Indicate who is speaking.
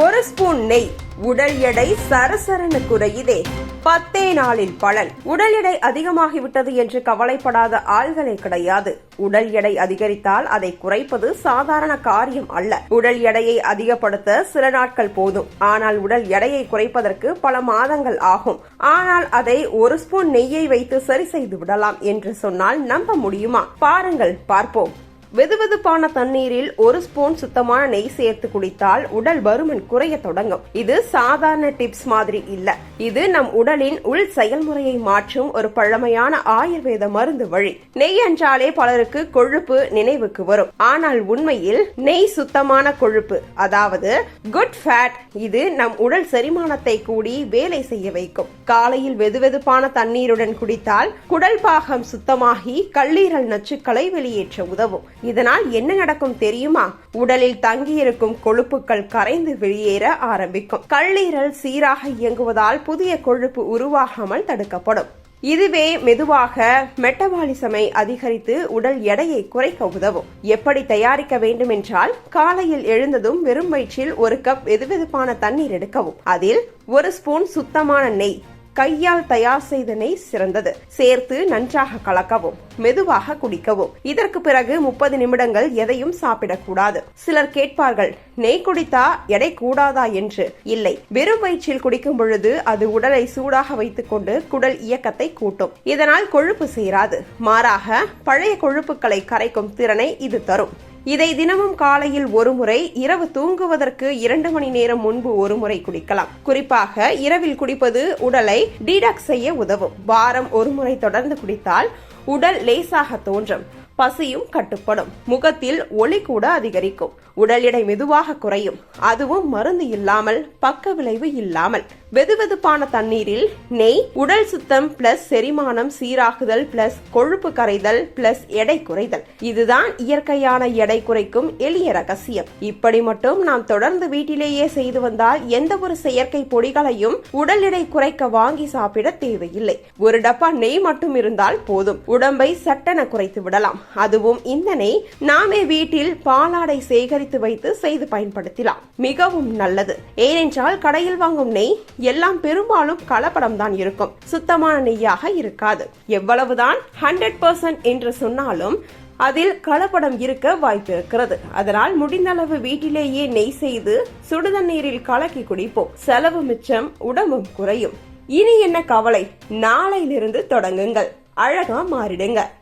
Speaker 1: ஒரு ஸ்பூன் நெய் உடல் எடை சரசரனு குறையுதே. 10 நாளில் பலன். உடல் எடை அதிகமாகிவிட்டது என்று கவலைப்படாத ஆள்களே கிடையாது. உடல் எடை அதிகரித்தால் அதை குறைப்பது சாதாரண காரியம் அல்ல. உடல் எடையை அதிகப்படுத்த சில நாட்கள் போதும். ஆனால் உடல் எடையை குறைப்பதற்கு பல மாதங்கள் ஆகும். ஆனால் அதை ஒரு ஸ்பூன் நெய்யை வைத்து சரி செய்து விடலாம் என்று சொன்னால் நம்ப முடியுமா? பாருங்கள், பார்ப்போம். வெதுவெதுப்பான தண்ணீரில் ஒரு ஸ்பூன் சுத்தமான நெய் சேர்த்து குடித்தால் உடல் பருமன் குறைய தொடங்கும். இது சாதாரண டிப்ஸ் மாதிரி இல்ல. இது நம் உடலின் உள் செயல்முறையை மாற்றும் ஒரு பழமையான ஆயுர்வேத மருந்து வழி. நெய் என்றாலே பலருக்கு கொழுப்பு நினைவுக்கு வரும். ஆனால் உண்மையில் நெய் சுத்தமான கொழுப்பு, அதாவது குட் ஃபேட். இது நம் உடல் செரிமானத்தை கூடி வேலை செய்ய வைக்கும். காலையில் வெதுவெதுப்பான தண்ணீருடன் குடித்தால் குடல் பாகம் சுத்தமாகி கல்லீரல் நச்சுக்களை வெளியேற்ற உதவும். இதனால் என்ன நடக்கும் தெரியுமா? உடலில் தங்கியிருக்கும் கொழுப்புகள் கரைந்து வெளியேற ஆரம்பிக்கும். கல்லீரல் சீராக இயங்குவதால் புதிய கொழுப்பு உருவாகாமல் தடுக்கப்படும். இதுவே மெதுவாக மெட்டபாலிசமை அதிகரித்து உடல் எடையை குறைக்க உதவும். எப்படி தயாரிக்க வேண்டும் என்றால், காலையில் எழுந்ததும் வெறும் வயிற்றில் 1 கப் வெதுவெதுப்பான தண்ணீர் எடுக்கவும். அதில் 1 ஸ்பூன் சுத்தமான நெய், கையால் தயார் செய்த நெய் சிறந்தது, சேர்த்து நன்றாக கலக்கவும். மெதுவாக குடிக்கவும். இதற்கு பிறகு 30 நிமிடங்கள் எதையும் சாப்பிடக்கூடாது. சிலர் கேட்பார்கள், நெய் குடித்தா எடை கூடாதா என்று. இல்லை, வெறும் வயிற்றில் குடிக்கும் பொழுது அது உடலை சூடாக வைத்துக் கொண்டு குடல் இயக்கத்தை கூட்டும். இதனால் கொழுப்பு சேராது. மாறாக பழைய கொழுப்புகளை கரைக்கும் திறனை இது தரும். இதை தினமும் காலையில் 1 முறை, இரவு தூங்குவதற்கு 2 மணி நேரம் முன்பு 1 முறை குடிக்கலாம். குறிப்பாக இரவில் குடிப்பது உடலை டீடாக்ஸ் செய்ய உதவும். வாரம் 1 முறை தொடர்ந்து குடித்தால் உடல் லேசாக தோன்றும். பசியும் கட்டுப்படும். முகத்தில் ஒளி கூட அதிகரிக்கும். உடல் எடை மெதுவாக குறையும். அதுவும் மருந்து இல்லாமல், பக்க விளைவு இல்லாமல். வெதுவெதுப்பான தண்ணீரில் நெய் உடல் சுத்தம் பிளஸ் செரிமானம் சீராகுதல் பிளஸ் கொழுப்பு கரைதல் பிளஸ் எடை குறைதல். இதுதான் இயற்கையான எடை குறைக்கும் எளிய ரகசியம். இப்படி மட்டும் நாம் தொடர்ந்து வீட்டிலேயே செய்து வந்தால் எந்த ஒரு செயற்கை பொடிகளையும் உடல் எடை குறைக்க வாங்கி சாப்பிட தேவையில்லை. 1 டப்பா நெய் மட்டும் இருந்தால் போதும். உடம்பை சட்டென குறைத்து விடலாம். அதுவும் இந்த நெய் நாமே வீட்டில் பாலாடை சேகரித்து வைத்து செய்து பயன்படுத்தலாம். மிகவும் நல்லது. ஏனென்றால் கடையில் வாங்கும் நெய் எல்லாம் பெரும்பாலும் கலப்படம் தான் இருக்கும். சுத்தமான நெய்யாக இருக்காது. எவ்வளவுதான் 100% என்று சொன்னாலும் அதில் கலப்படம் இருக்க வாய்ப்பு இருக்கிறது. அதனால் முடிந்தளவு வீட்டிலேயே நெய் செய்து சுடுதண்ணீரில் கலக்கி குடிப்போம். செலவு மிச்சம், உடம்பும் குறையும். இனி என்ன கவலை? நாளையிலிருந்து தொடங்குங்கள். அழகா மாறிடுங்க.